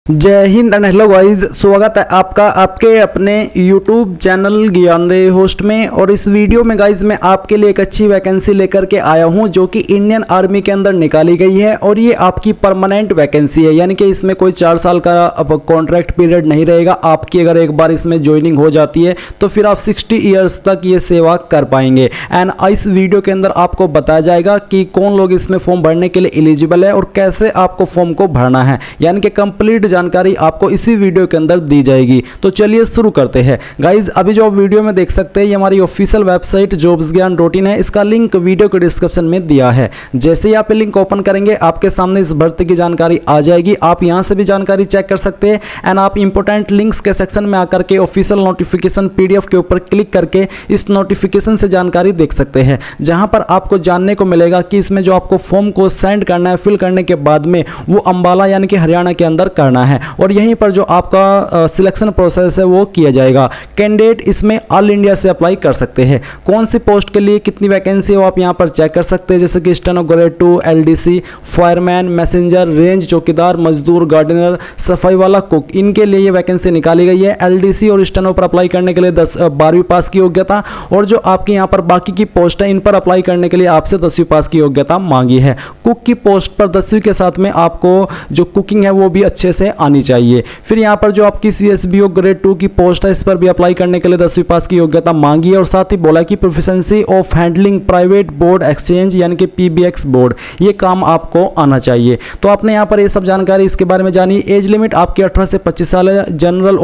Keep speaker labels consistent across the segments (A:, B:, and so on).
A: जय Hind and hello guys, स्वागत है आपका आपके अपने YouTube चैनल ज्ञानदेव होस्ट में। और इस वीडियो में गाइस मैं आपके लिए एक अच्छी वैकेंसी लेकर के आया हूं जो कि इंडियन आर्मी के अंदर निकाली गई है। और ये आपकी परमानेंट वैकेंसी है, यानी कि इसमें कोई 4 साल का कॉन्ट्रैक्ट पीरियड नहीं रहेगा। आपकी अगर एक बार इसमें ज्वाइनिंग हो जाती है तो फिर आप 60 ईयर्स तक ये सेवा कर पाएंगे। एंड इस वीडियो के अंदर आपको बताया जाएगा कि कौन लोग इसमें फॉर्म भरने के लिए एलिजिबल है और कैसे आपको फॉर्म को भरना है, यानी कि कंप्लीट जानकारी आपको इसी वीडियो के अंदर दी जाएगी। तो चलिए शुरू करते हैं गाइज। अभी जो आप वीडियो में देख सकते हैं ये हमारी ऑफिशियल वेबसाइट jobsgyan.in है। इसका लिंक वीडियो के डिस्क्रिप्शन में दिया है। जैसे ही आप लिंक ओपन करेंगे आपके सामने इस भर्ती की जानकारी आ जाएगी। आप यहां से भी जानकारी चेक कर सकते हैं। एंड आप इंपोर्टेंट लिंक्स के सेक्शन में आकर के ऑफिशियल नोटिफिकेशन PDF के ऊपर क्लिक करके इस नोटिफिकेशन से जानकारी देख सकते हैं, जहां पर आपको जानने को मिलेगा कि इसमें जो आपको फॉर्म को सेंड करना है फिल करने के बाद में वो अंबाला यानी कि हरियाणा के अंदर करना है। और यहीं पर जो आपका सिलेक्शन प्रोसेस है वो किया जाएगा। कैंडिडेट इसमें ऑल इंडिया से अप्लाई कर सकते हैं। कौन सी पोस्ट के लिए कितनी वैकेंसी है वो आप यहां पर चेक कर सकते हैं, जैसे कि steno grade 2, LDC, fireman, messenger, range चौकीदार, मजदूर, गार्डनर, सफाई वाला, कुक, इनके लिए ये वैकेंसी निकाली गई है। LDC और स्टेनो पर अप्लाई करने के लिए 12वीं पास की योग्यता, और जो आपके यहाँ पर बाकी की पोस्ट है इन पर अप्लाई करने के लिए आपसे 10वीं पास की योग्यता मांगी है। कुक की पोस्ट पर 10वीं के साथ में आपको जो कुकिंग है वो भी अच्छे से आनी चाहिए। फिर यहाँ पर जो आपकी CSBO ग्रेड 2 की पोस्ट है इस पर भी अप्लाई करने के लिए 10वीं पास की योग्यता मांगी है। और साथ ही बोला कि proficiency of handling private board exchange यानी कि PBX बोर्ड, ये काम आपको आना चाहिए। तो आपने यहाँ पर ये सब जानकारी इसके बारे में जानी। एज लिमिट आपकी 18 से 25 साल है जनरल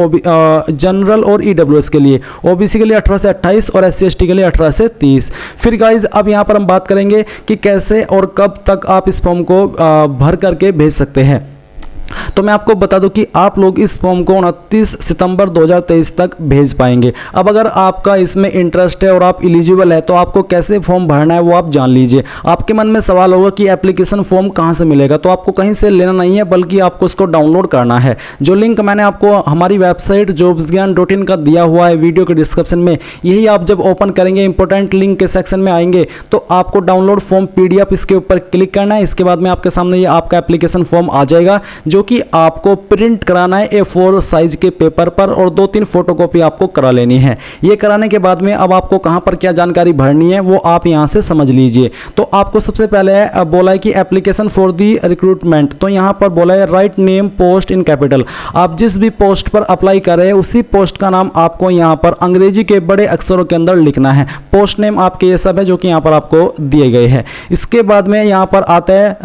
A: और EWS के लिए, OBC के लिए 18 से 28 और SC/ST के लिए 18 से 30। फिर गाइज अब यहाँ पर हम बात करेंगे कि कैसे और कब तक आप इस फॉर्म को भर करके भेज सकते हैं। तो मैं आपको बता दूं कि आप लोग इस फॉर्म को 29 सितंबर 2023 तक भेज पाएंगे। अब अगर आपका इसमें इंटरेस्ट है और आप एलिजिबल है तो आपको कैसे फॉर्म भरना है वो आप जान लीजिए। आपके मन में सवाल होगा कि एप्लीकेशन फॉर्म कहां से मिलेगा, तो आपको कहीं से लेना नहीं है बल्कि आपको उसको डाउनलोड करना है। जो लिंक मैंने आपको हमारी वेबसाइट jobsgyan.in का दिया हुआ है वीडियो के डिस्क्रिप्शन में, यही आप जब ओपन करेंगे इंपॉर्टेंट लिंक के सेक्शन में आएंगे तो आपको डाउनलोड फॉर्म PDF इसके ऊपर क्लिक करना है। इसके बाद में आपके सामने ये आपका एप्लीकेशन फॉर्म आ जाएगा जो कि आपको प्रिंट कराना है A4 साइज के पेपर पर, और 2-3 फोटोकॉपी आपको करा लेनी है। ये कराने के बाद में अब आपको कहां पर क्या जानकारी भरनी है वो आप यहां से समझ लीजिए। तो आपको सबसे पहले बोला है कि एप्लीकेशन फॉर दी रिक्रूटमेंट, तो यहां पर बोला है write name post in capital. आप जिस भी पोस्ट पर अप्लाई कर रहे हैं उसी पोस्ट का नाम आपको यहां पर अंग्रेजी के बड़े अक्षरों के अंदर लिखना है। पोस्ट नेम आपके ये सब है जो कि यहां पर आपको दिए गए हैं। इसके बाद में यहां पर आता है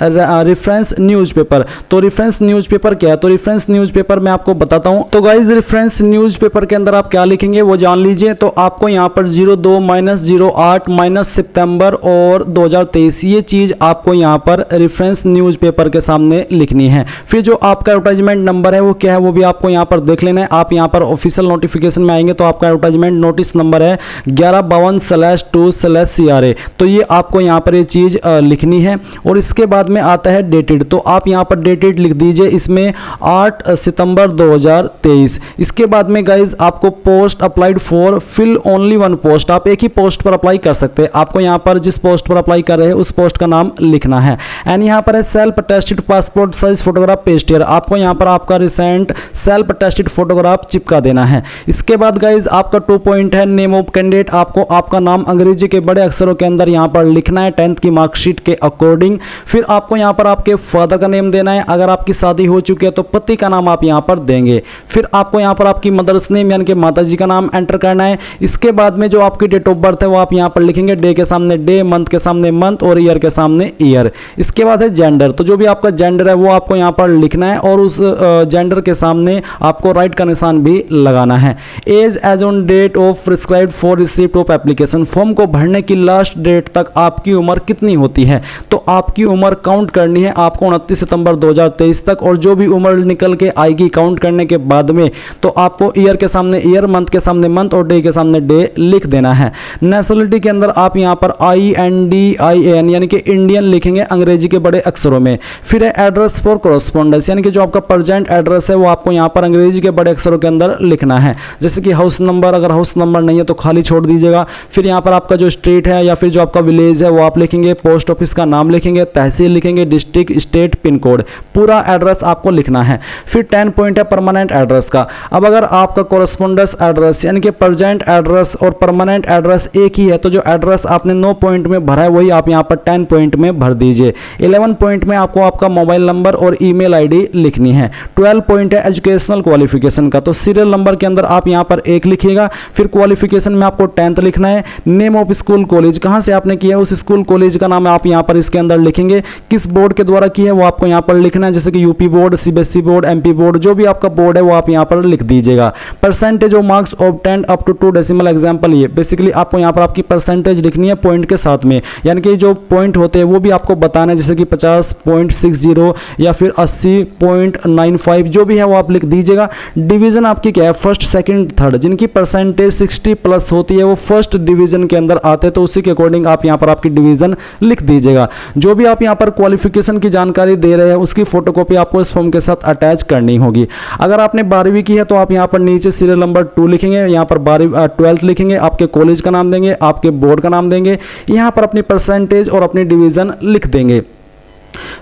A: रेफरेंस न्यूज़पेपर। तो रेफरेंस न्यूज़पेपर क्या है, तो रेफरेंस न्यूज़पेपर मैं आपको बताता हूं। तो गाइस रेफरेंस न्यूज़पेपर के अंदर आप क्या लिखेंगे वो जान लीजिए। तो आपको यहां पर 02-08 सितंबर और 2023 ये चीज आपको यहां पर रेफरेंस न्यूज़पेपर के सामने लिखनी है। फिर जो आपका एडवर्टाइजमेंट नंबर है वो क्या है वो भी आपको यहां पर देख लेना है। आप यहां पर ऑफिशियल नोटिफिकेशन में आएंगे तो आपका एडवर्टाइजमेंट नोटिस नंबर है 1152/2/CRA। तो ये आपको यहां पर ये चीज लिखनी है। और इसके बाद में आता है डेटेड, तो आप यहां पर डेटेड लिख दीजिए, इसमें 8 सितंबर 2023। इसके बाद में गाइज आपको post applied for fill only 1 post, आप एक ही पोस्ट पर अप्लाई कर सकते हैं। आपको यहां पर जिस पोस्ट पर अप्लाई कर रहे हैं उस पोस्ट का नाम लिखना है। एंड यहां पर है self attested passport size photograph paste here, आपको यहां पर आपका रिसेंट सेल्फ अटेस्टेड फोटोग्राफ चिपका देना है। इसके बाद गाइज आपका 2 पॉइंट है नेम ऑफ कैंडिडेट, आपको आपका नाम अंग्रेजी के बड़े अक्षरों के अंदर यहां पर लिखना है 10th की मार्कशीट के अकॉर्डिंग। फिर आपको यहां पर आपके फादर का नेम देना है, अगर आपकी शादी हो चुकी है तो पति का नाम आप यहां पर देंगे। फिर आपको यहां पर आपकी मदर्स नेम यानी कि माताजी का नाम एंटर करना है। इसके बाद में जो आपकी डेट ऑफ बर्थ है वो आप यहां पर लिखेंगे, डे के सामने डे, मंथ के सामने मंथ और ईयर के सामने ईयर। इसके बाद है जेंडर, तो जो भी आपका जेंडर है वो आपको यहां पर लिखना है और उस जेंडर के सामने आपको राइट का निशान भी लगाना है। Age as on date of prescribed for receipt of application, form को भरने की लास्ट डेट तक आपकी उम्र कितनी होती है, तो आपकी उम्र काउंट करनी है आपको 29 सितंबर 2023 तक। और जो भी उम्र निकल के आएगी काउंट करने के बाद में तो आपको ईयर के सामने ईयर, मंथ के सामने मंथ और डे के सामने डे लिख देना है। नेशनलिटी के अंदर आप यहां पर INDIAN यानी कि इंडियन लिखेंगे अंग्रेजी के बड़े अक्षरों में। फिर है एड्रेस फॉर कॉरेस्पॉन्डेंस, यानी कि जो आपका प्रेजेंट एड्रेस है वो आपको यहां पर अंग्रेजी के बड़े अक्षरों के अंदर लिखना है, जैसे कि हाउस नंबर, अगर हाउस नंबर नहीं है तो खाली छोड़ दीजिएगा। फिर यहां पर आपका जो स्ट्रीट है या फिर जो आपका विलेज है वो आप लिखेंगे, पोस्ट ऑफिस का नाम लिखेंगे, तहसील लिखेंगे, डिस्ट्रिक्ट, स्टेट, पिन कोड, पूरा एड्रेस आपको आपको लिखना है। फिर 10 पॉइंट है परमानेंट एड्रेस का। अब अगर आपका कोरस्पोंडेंस एड्रेस यानी कि प्रेजेंट एड्रेस और परमानेंट एड्रेस एक ही है तो जो एड्रेस आपने 9 पॉइंट में भरा है वही आप यहाँ पर 10 पॉइंट में भर दीजिए। 11 पॉइंट में आपको आपका मोबाइल नंबर और ईमेल आईडी लिखनी है। 12 पॉइंट है एजुकेशनल क्वालिफिकेशन का, तो सीरियल नंबर के अंदर आप यहाँ पर 1 लिखिएगा। फिर क्वालिफिकेशन में आपको 10th लिखना है। नेम ऑफ स्कूल कॉलेज, कहाँ से आपने किया है उस स्कूल कॉलेज का नाम आप यहाँ पर इसके अंदर लिखेंगे। किस बोर्ड के द्वारा किया है वो आपको यहाँ पर लिखना है, जैसे कि UP board, CBSE board, MP board, जो भी आपका बोर्ड है वो आप यहाँ पर लिख दीजिएगा। Percentage of marks obtained up to 2 decimal example, ये बेसिकली आपको यहाँ पर आपकी परसेंटेज लिखनी है पॉइंट के साथ में, यानी कि जो पॉइंट होते हैं वो भी आपको बताना है, जैसे कि 50.60 या फिर 80.95 जो भी है वो आप लिख दीजिएगा। डिवीजन आपकी क्या है, फर्स्ट, सेकंड, थर्ड, जिनकी परसेंटेज 60 प्लस होती है वो फर्स्ट डिवीजन के अंदर आते हैं, तो उसी के अकॉर्डिंग आप यहाँ पर आपकी डिवीजन लिख दीजिएगा। जो भी आप यहाँ पर क्वालिफिकेशन की जानकारी दे रहे हैं उसकी फोटोकॉपी आपको इस फॉर्म के साथ अटैच करनी होगी। अगर आपने 12वीं की है तो आप यहाँ पर नीचे सीरियल नंबर 2 लिखेंगे, यहाँ पर 12th लिखेंगे, आपके कॉलेज का नाम देंगे, आपके बोर्ड का नाम देंगे, यहाँ पर अपनी परसेंटेज और अपनी डिवीजन लिख देंगे।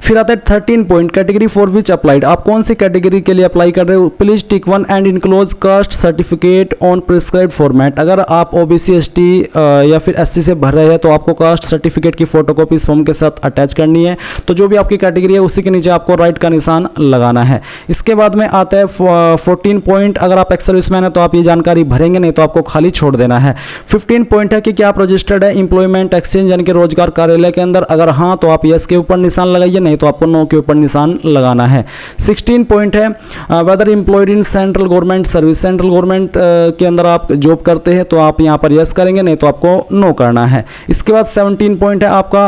A: फिर आता है 13 point category for which applied, आप कौन सी कैटेगरी के लिए अप्लाई कर रहे हो। Please tick 1 and enclose caste certificate on prescribed format. अगर आप ओबीसी, एसटी या फिर एससी से भर रहे हैं तो आपको कास्ट सर्टिफिकेट की फोटोकॉपी इस फॉर्म के साथ अटैच करनी है। तो जो भी आपकी कैटेगरी है उसी के नीचे आपको राइट का निशान लगाना है। इसके बाद में आता है 14 पॉइंट, अगर आप एक्स सर्विसमैन है तो आप ये जानकारी भरेंगे, नहीं तो आपको खाली छोड़ देना है। 15 पॉइंट है कि क्या आप रजिस्टर्ड है एम्प्लॉयमेंट एक्सचेंज यानी कि रोजगार कार्यालय के अंदर, अगर हाँ तो आप यस के ऊपर निशान लगाइए, नहीं तो आपको नो के ऊपर निशान लगाना है। 16 पॉइंट है whether employed in central government service, central government के अंदर आप जॉब करते हैं तो आप यहां पर यस करेंगे, नहीं तो आपको नो करना है। इसके बाद 17 पॉइंट है आपका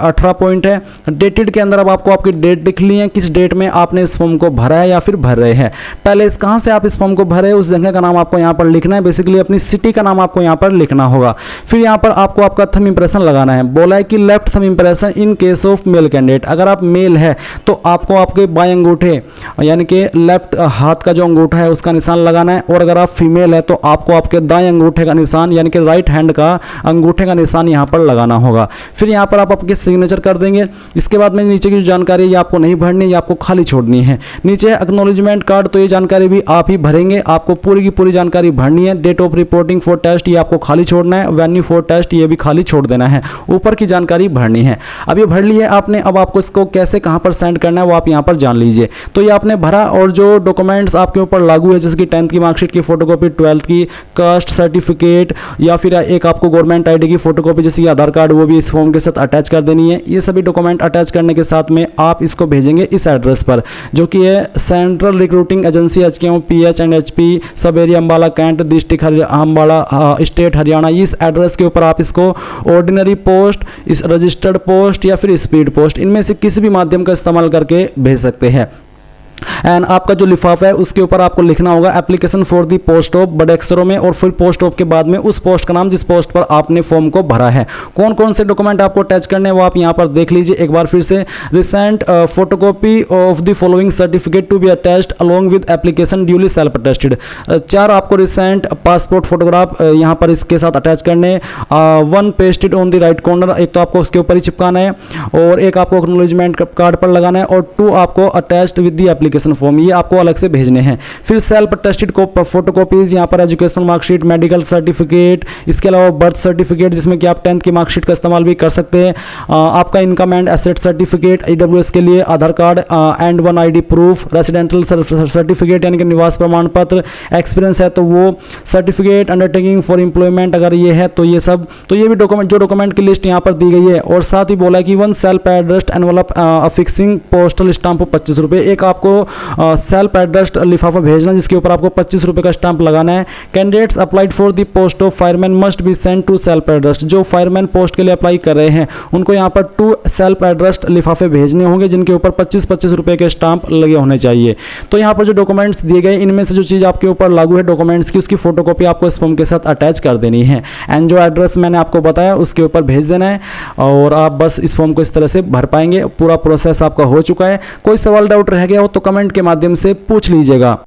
A: 18 पॉइंट है डेटेड के अंदर अब आपको आपकी डेट लिखनी है, किस डेट में आपने इस फॉर्म को भरा है या फिर भर रहे हैं। पहले कहां से आप इस फॉर्म को भरे उस जगह का नाम आपको यहां पर लिखना है, बेसिकली अपनी सिटी का नाम आपको यहां पर लिखना होगा। फिर यहां पर आपको आपका थंब इंप्रेशन लगाना है। बोला है कि left thumb impression in case of male candidate, अगर आप मेल है तो आपको आपके बाएं अंगूठे यानी कि लेफ्ट हाथ का जो अंगूठा है उसका निशान लगाना है, और अगर आप फीमेल है तो आपको आपके दाएं अंगूठे का निशान यानी कि राइट हैंड का अंगूठे का निशान यहां पर लगाना होगा। फिर यहां पर आप आपके सिग्नेचर कर देंगे। इसके बाद में नीचे की जो जानकारी है ये आपको नहीं भरनी, ये आपको खाली छोड़नी है। नीचे एक्नॉलेजमेंट कार्ड, तो ये जानकारी भी आप ही भरेंगे, आपको पूरी की पूरी जानकारी भरनी है। Date of reporting for test ये आपको खाली छोड़ना है, वेन्यू फॉर टेस्ट ये भी खाली छोड़ देना है, ऊपर की जानकारी भरनी है। अब ये भर ली है आपने, अब आपको इसको कैसे कहां पर सेंड करना है वो आप यहां पर जान लीजिए। तो ये आपने भरा और जो डॉक्यूमेंट्स आपके ऊपर लागू है जैसे कि 10th की मार्कशीट की फोटोकॉपी, 12th की, कास्ट सर्टिफिकेट या फिर एक आपको गवर्नमेंट आईडी की फोटोकॉपी जैसे कि आधार कार्ड, वो भी इस फॉर्म के साथ अटैच कर देनी है। ये सभी डॉक्यूमेंट अटैच करने के साथ में आप इसको भेजेंगे इस एड्रेस पर जो कि है central recruiting agency HKU PH&HP sub area Ambala cantt district Ambala state Haryana. इस एड्रेस के ऊपर आप इसको ऑर्डिनरी पोस्ट, इस रजिस्टर्ड पोस्ट या फिर स्पीड पोस्ट इनमें से किसी भी माध्यम का इस्तेमाल करके भेज सकते हैं। एंड आपका जो लिफाफा है उसके ऊपर आपको लिखना होगा application for the post of बड़े अक्षरों में, और फिर पोस्ट ऑफ के बाद में उस पोस्ट का नाम जिस पोस्ट पर आपने फॉर्म को भरा है। कौन कौन से डॉक्यूमेंट आपको अटैच करने हैं वो आप यहां पर देख लीजिए एक बार फिर से। Recent photocopy of the following certificate to be attached along with application duly self attested. 4 आपको रिसेंट पासपोर्ट फोटोग्राफ यहां पर इसके साथ अटैच करने, 1 pasted on the right corner, एक तो आपको उसके ऊपर ही चिपकाना है और एक आपको एक्नॉलेजमेंट कार्ड पर लगाना है, और 2 आपको attached with the application form, ये आपको अलग से भेजने हैं। फिर सेल्फ अटेस्टेड फोटोकॉपीज यहाँ पर एजुकेशनल मार्कशीट, मेडिकल सर्टिफिकेट, इसके अलावा बर्थ सर्टिफिकेट जिसमें कि आप 10th की मार्कशीट का इस्तेमाल भी कर सकते हैं, आपका income and asset certificate, EWS के लिए Aadhaar card and 1 ID proof, residential certificate यानी कि निवास प्रमाण पत्र, एक्सपीरियंस है तो वो सर्टिफिकेट, अंडरटेकिंग फॉर एम्प्लॉयमेंट अगर ये है तो ये सब, तो ये भी डॉक्यूमेंट जो डॉक्यूमेंट की लिस्ट यहाँ पर दी गई है। और साथ ही बोला कि 1 self addressed envelope affixing postal stamp 25 रुपये, एक आपको सेल्फ एड्रेस्ड लिफाफा भेजना जिसके ऊपर आपको 25 रुपये का स्टाम्प लगाना है। Candidates applied for the post of fireman must be send to self addressed, जो फायरमैन पोस्ट के लिए अप्लाई कर रहे हैं उनको यहाँ पर 2 सेल्फ एड्रेस्ड लिफाफे भेजने होंगे जिनके ऊपर 25-25 रुपये के स्टाम्प लगे होने चाहिए। तो यहाँ पर जो डॉक्यूमेंट्स दिए गए इनमें से जो चीज़ आपके ऊपर लागू है डॉक्यूमेंट्स की, उसकी फोटोकॉपी आपको इस फॉर्म के साथ अटैच कर देनी है एंड जो एड्रेस मैंने आपको बताया उसके ऊपर भेज देना है, और आप बस इस फॉर्म को इस तरह से भर पाएंगे। पूरा प्रोसेस आपका हो चुका है। कोई सवाल डाउट रह गया हो तो कमेंट के माध्यम से पूछ लीजिएगा।